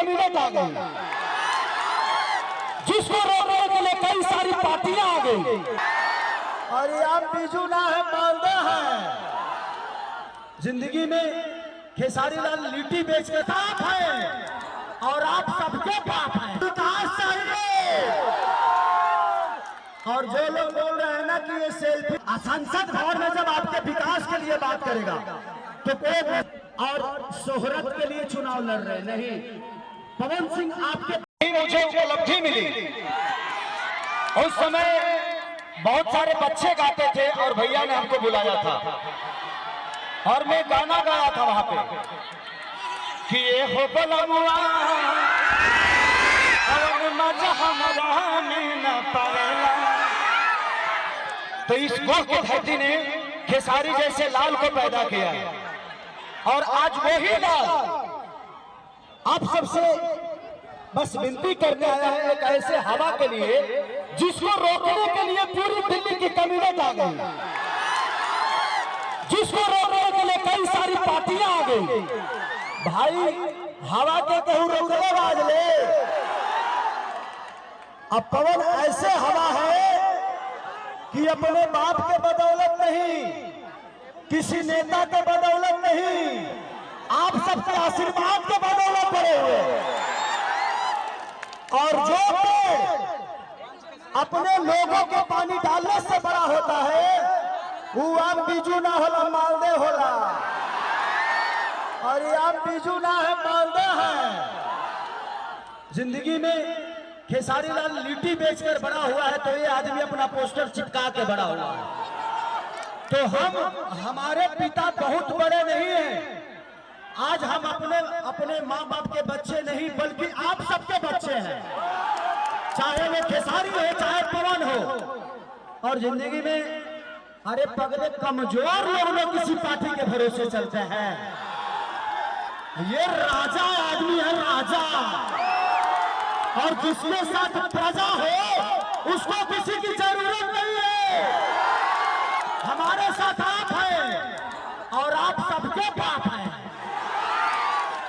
Cabinet आ गई, जिसको रोकने के लिए कई सारी पार्टियां आ गई। और ये आप बीजू ना है, मालदा है। जिंदगी में खेसारी लाल लिट्टी बेच के बाप है और आप सबके बाप हैं। विकास चाहिए। और जो लोग बोल रहे हैं ना कि ये सेल्फी, संसद भवन में जब आपके विकास के लिए बात करेगा तो कोई और शोहरत के लिए चुनाव लड़ रहे नहीं। पवन सिंह आपके मुझे उपलब्धि मिली, उस समय बहुत सारे बच्चे गाते थे और भैया ने हमको बुलाया था और मैं गाना गाया था वहां पे कि ये हो बलमुआ मजा हमारा में न पड़ेला। तो इस गुण की धरती ने खेसारी जैसे लाल को पैदा किया है और आज वही लाल आप सबसे बस विनती करने आया है एक ऐसे हवा के लिए जिसको रोकने के लिए पूरी दिल्ली की कैबिनेट आ गई, जिसको रोकने के लिए कई सारी पार्टियां आ गई। भाई हवा के कहूं रोकने बाज ले। अब पवन ऐसे हवा है कि अपने बाप के बदौलत नहीं, किसी नेता के बदौलत नहीं, आप सबके आशीर्वाद के बदौलत पड़े हुए। और जो पेड़ अपने लोगों को पानी डालने से बड़ा होता है वो आम बीजू ना होला, मालदे होला। और ये आम बीजू ना है, मालदे है। जिंदगी में खेसारी लाल लिट्टी बेचकर बड़ा हुआ है तो ये आदमी अपना पोस्टर चिपका के बड़ा हुआ है। तो हमारे पिता बहुत बड़े नहीं हैं। आज हम अपने माँ बाप के बच्चे नहीं बल्कि आप सबके बच्चे हैं, चाहे वो खेसारी हो चाहे पवन हो। और जिंदगी में अरे पगले कमजोर लोग किसी पार्टी के भरोसे चलते हैं। ये राजा आदमी है, राजा। और जिसके साथ प्रजा हो उसको किसी की जरूरत नहीं है। हमारे साथ आप हैं और आप सबके बाप हैं,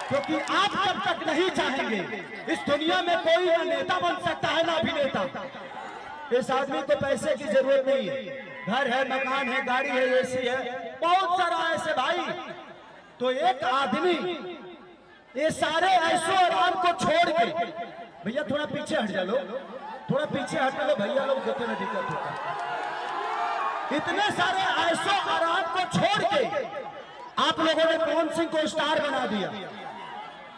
क्योंकि आप जब तक नहीं चाहेंगे इस दुनिया में कोई ना नेता बन सकता है ना अभिनेता। इस आदमी को पैसे की जरूरत नहीं है, घर है, मकान है, गाड़ी है, एसी है, बहुत सारा ऐसे भाई। तो एक आदमी ये सारे ऐशो आराम को छोड़ के, भैया थोड़ा पीछे हट जा लो, थोड़ा पीछे हट लो भैया, लोग देखने में दिक्कत होता है। इतने सारे ऐशो आराम को छोड़ के आप लोगों ने पवन सिंह को स्टार बना दिया।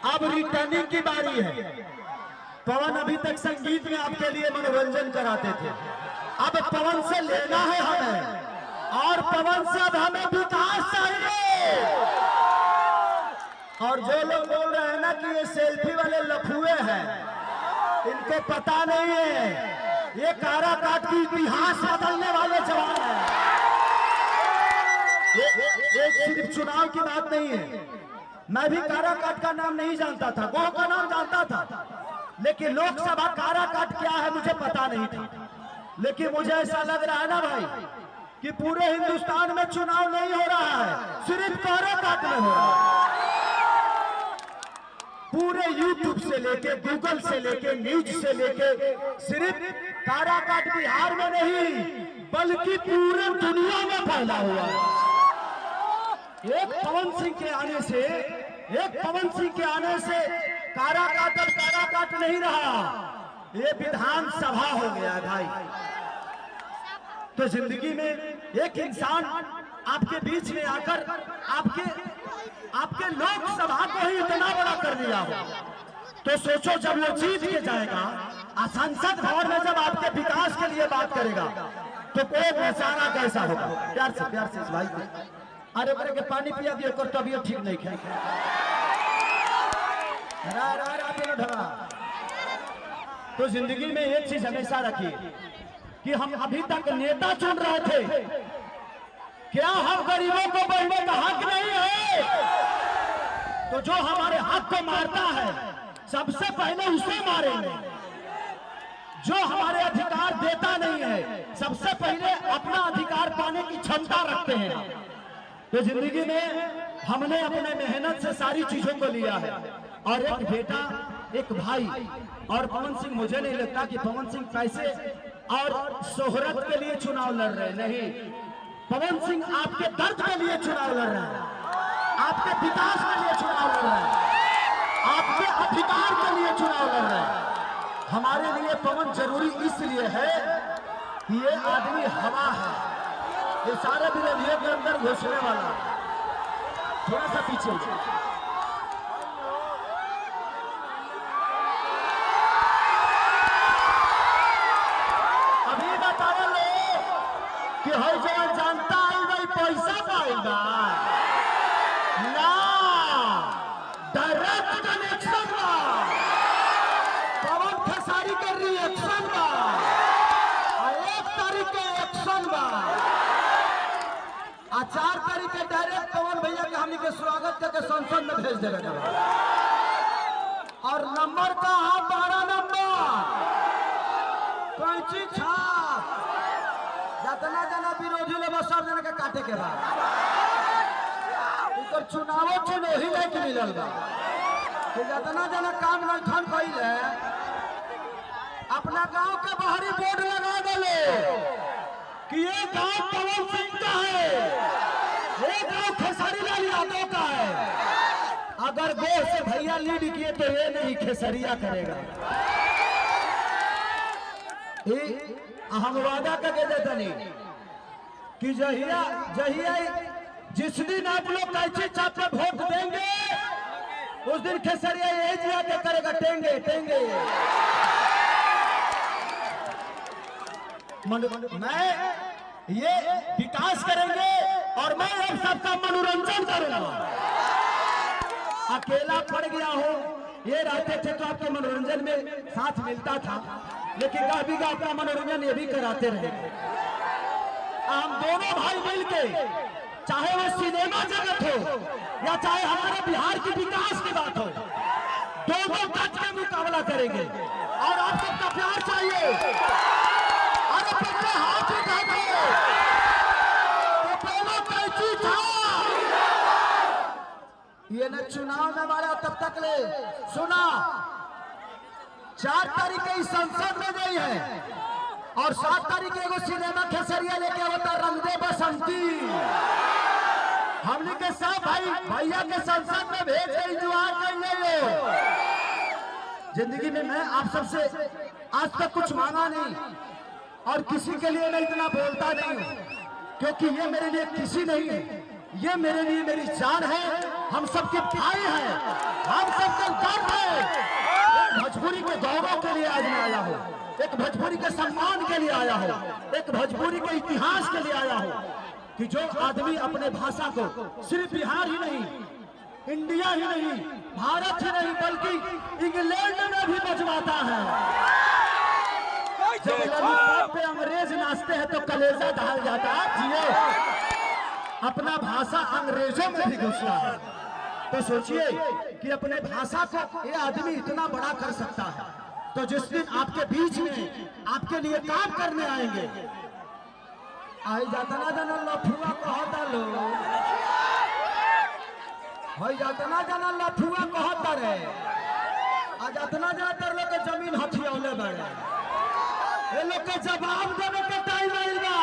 अब रिटर्निंग की बारी है। पवन अभी तक संगीत में आपके लिए मनोरंजन कराते थे, अब पवन से लेना है हमें, और पवन से अब हमें विकास चाहिए। और जो लोग बोल रहे हैं ना कि ये सेल्फी वाले लफुए हैं, इनको पता नहीं है ये काराकाट की इतिहास बदलने वाले जवान हैं। ये सिर्फ चुनाव की बात नहीं है। मैं भी काराकाट का नाम नहीं जानता था, गोह का नाम जानता था, लेकिन लोकसभा काराकाट क्या है मुझे पता नहीं था। लेकिन मुझे ऐसा लग रहा है ना भाई कि पूरे हिंदुस्तान में चुनाव नहीं हो रहा है, सिर्फ काराकाट में हो रहा है। पूरे यूट्यूब से लेके, गूगल से लेके, न्यूज से लेके, सिर्फ काराकाट बिहार में नहीं बल्कि पूरे दुनिया में फैला हुआ है। एक पवन सिंह के आने से काराकाट अब काराकाट नहीं रहा, ये विधानसभा हो गया भाई। तो जिंदगी में एक इंसान आपके बीच में आकर आपके लोकसभा को ही इतना बड़ा कर दिया हो, तो सोचो जब वो जीत के जाएगा, संसद भवन में जब आपके विकास के लिए बात करेगा तो कोई बेचारा कैसा होगा। प्यार से इस भाई को अरे बड़े के पानी पिया दिए कर, तबियत ठीक नहीं है। तो जिंदगी में एक चीज हमेशा रखिए कि हम अभी तक नेता चुन रहे थे, क्या हम गरीबों को बढ़ने का हक नहीं है? तो जो हमारे हक को मारता है सबसे पहले उसे मारेंगे। जो हमारे अधिकार देता नहीं है सबसे पहले अपना अधिकार पाने की क्षमता रखते हैं। तो जिंदगी में हमने अपने मेहनत से सारी चीजों को लिया है, और एक बेटा एक भाई। और पवन सिंह, मुझे नहीं लगता कि पवन सिंह पैसे और शोहरत के लिए चुनाव लड़ रहे, नहीं। पवन सिंह आपके दर्द के लिए चुनाव लड़ रहे हैं, आपके विकास के लिए चुनाव लड़ रहे हैं, आपके अधिकार के लिए चुनाव लड़ रहे हैं। हमारे लिए पवन जरूरी इसलिए है कि ये आदमी हवा है, ये सारे विरोधियों के अंदर घुसने वाला। थोड़ा सा पीछे अभी बताओ लोग कि हर जगह जानता है भाई पैसा पाएगा ना, डायरेक्ट कनेक्शन बा, पवन खेसारी के रिएक्शन बा, 1 तारीख के एक्शन बा, 4 तारीख के डायरेक्ट पवन भैया के हमनी के स्वागत करके संसद में भेज देगा। और नंबर का 12 नंबर कैंची छाप, जितना जना विरोधी लोग सब जना के काटे के बाद तो चुनावों चुनौही लेके मिलल बा कि जितना जना काम नहीं कैले अपना गांव के बाहरी बोर्ड लगा दे कि ये गांव पवन सिंह का है, ये गांव खेसारी लाल यादव का है। अगर गो से भैया लीड किए तो ये नहीं खेसरिया करेगा। हम वादा करके देते नहीं कि जहिया जहिया जिस दिन आप लोग कैंची छाप पे वोट देंगे उस दिन खेसरिया यही जिया के करेगा, टेंगे टेंगे। मैं ये विकास करेंगे और मैं अब सबका मनोरंजन करूंगा। अकेला पड़ गया हूं, ये रहते थे तो आपके मनोरंजन में साथ मिलता था, लेकिन कभी का अपना मनोरंजन ये भी कराते रहे। हम दोनों भाई मिलके, चाहे वो सिनेमा जगत हो या चाहे हमारे बिहार की विकास की बात हो, दोनों डट के मुकाबला करेंगे। और आप सबका प्यार चाहिए। अरे पहले हाथ उठा दो तो पहले कैंची था ये न चुनाव में मारा तब तक ले सुना। 4 तारीख की संसद में गई है और 7 तारीख को सिनेमा खेसरिया लेके होता रंग दे बसंती। हमने के सब भाई भैया के संसद में भेज के इंतजार कर ले। जिंदगी में मैं आप सबसे आज तक कुछ मांगा नहीं और किसी के लिए मैं इतना बोलता नहीं हूँ, क्योंकि ये मेरे लिए किसी नहीं है, ये मेरे लिए मेरी जान है। हम सबके भाई हैं, हम सबके दर्द है। भोजपुरी के गौरव के लिए आज मैं आया हूँ, एक भोजपुरी के सम्मान के लिए आया हूँ, एक भोजपुरी के इतिहास के लिए आया हूँ कि जो आदमी अपने भाषा को सिर्फ बिहार ही नहीं, इंडिया ही नहीं, भारत ही नहीं, बल्कि इंग्लैंड में भी बजवाता है। जब लॉलीपॉप पे अंग्रेज नाचते हैं तो कलेजा ढाल जाता है। जिए अपना भाषा अंग्रेजों में भी घुसता है, तो सोचिए कि अपने भाषा को ये आदमी इतना बड़ा कर सकता है। तो जिस दिन आपके बीच में आपके लिए काम करने आएंगे, आई जातना जना लफुआ कहता लो, भाई जातना जना लफुआ कहता रे, आ जातना जना तर लोग के जमीन हथियौले बड़े, ये लोग के जवाब देने के टाइम आएगा।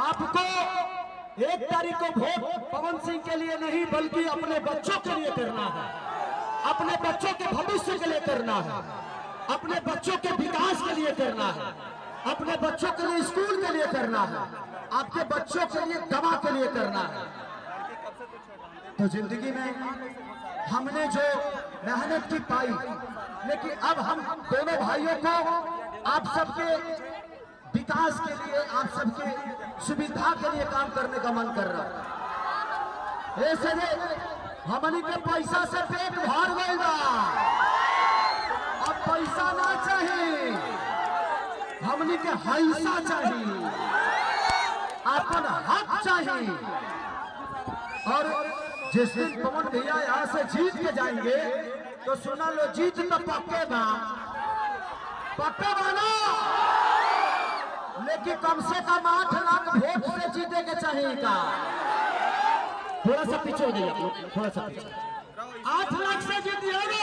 आपको 1 तारीख को वोट पवन सिंह के लिए नहीं बल्कि अपने बच्चों के लिए करना है, अपने बच्चों के भविष्य के लिए करना है, अपने बच्चों के विकास के लिए करना है, अपने बच्चों के लिए स्कूल के लिए करना है, आपके बच्चों के लिए दवा के लिए करना है। तो जिंदगी में हमने जो मेहनत की पाई, लेकिन अब हम दोनों भाइयों को आप सबके विकास के लिए, आप सबके सुविधा के लिए काम करने का मन कर रहा है। ऐसे हमनी के पैसा से पेट भर गई बा, अब पैसा ना चाहिए, हमनी के हैसा चाहिए, अपन हक चाहिए। और जिस दिन पवन भैया यहाँ से जीत के जाएंगे तो सुना लो, जीत तो पक्के बा, पक्का बना, लेकिन कम से कम 8 लाख वोट से जीते के चाहिए का। थोड़ा सा पीछे हो जाइए, थोड़ा सा पीछे। 8 लाख से जीतिएगा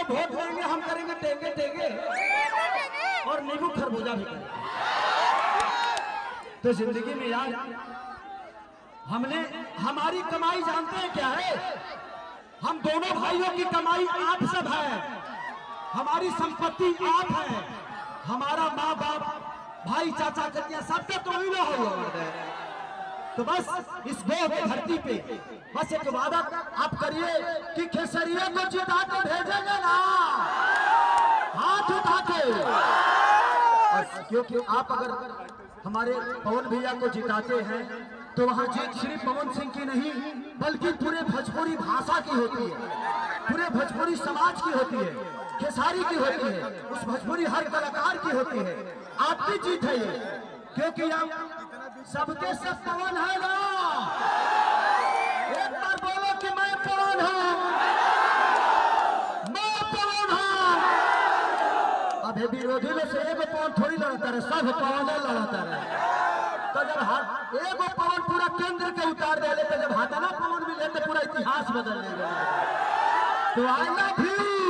आपको वोट देंगे, हम करेंगे टेंगे टेंगे और नींबू खरबूजा भी करेंगे। तो जिंदगी में यार हमने हमारी कमाई जानते हैं क्या है? हम दोनों भाइयों की कमाई आप सब है, हमारी संपत्ति आप है, हमारा माँ बाप भाई चाचा चचिया सबका तो ही ना हो। तो बस इस गोह की धरती पे बस एक वादा आप करिए कि खेसरिया को जिता के भेजेंगे ना, हाथ उठा के। क्योंकि आप अगर हमारे पवन भैया को जिताते हैं तो वहाँ जीत सिर्फ पवन सिंह की नहीं बल्कि पूरे भोजपुरी भाषा की होती है, पूरे भोजपुरी समाज की होती है, खेसारी की होती है, उस भोजपुरी हर कलाकार की होती है। आपकी जीत है ये, क्योंकि आप सबके सब पवन है ना। एक बार बोलो कि मैं पवन हूँ, मैं पवन हूँ। अब ये विरोधी में से एक पवन थोड़ी लड़ता रहे, सब पवन लड़ता रहे। तो जब एगो पवन पूरा केंद्र के उतार दे, तो जब हाथाना पवन भी लेते पूरा इतिहास बदल देगा। तो आई लव यू।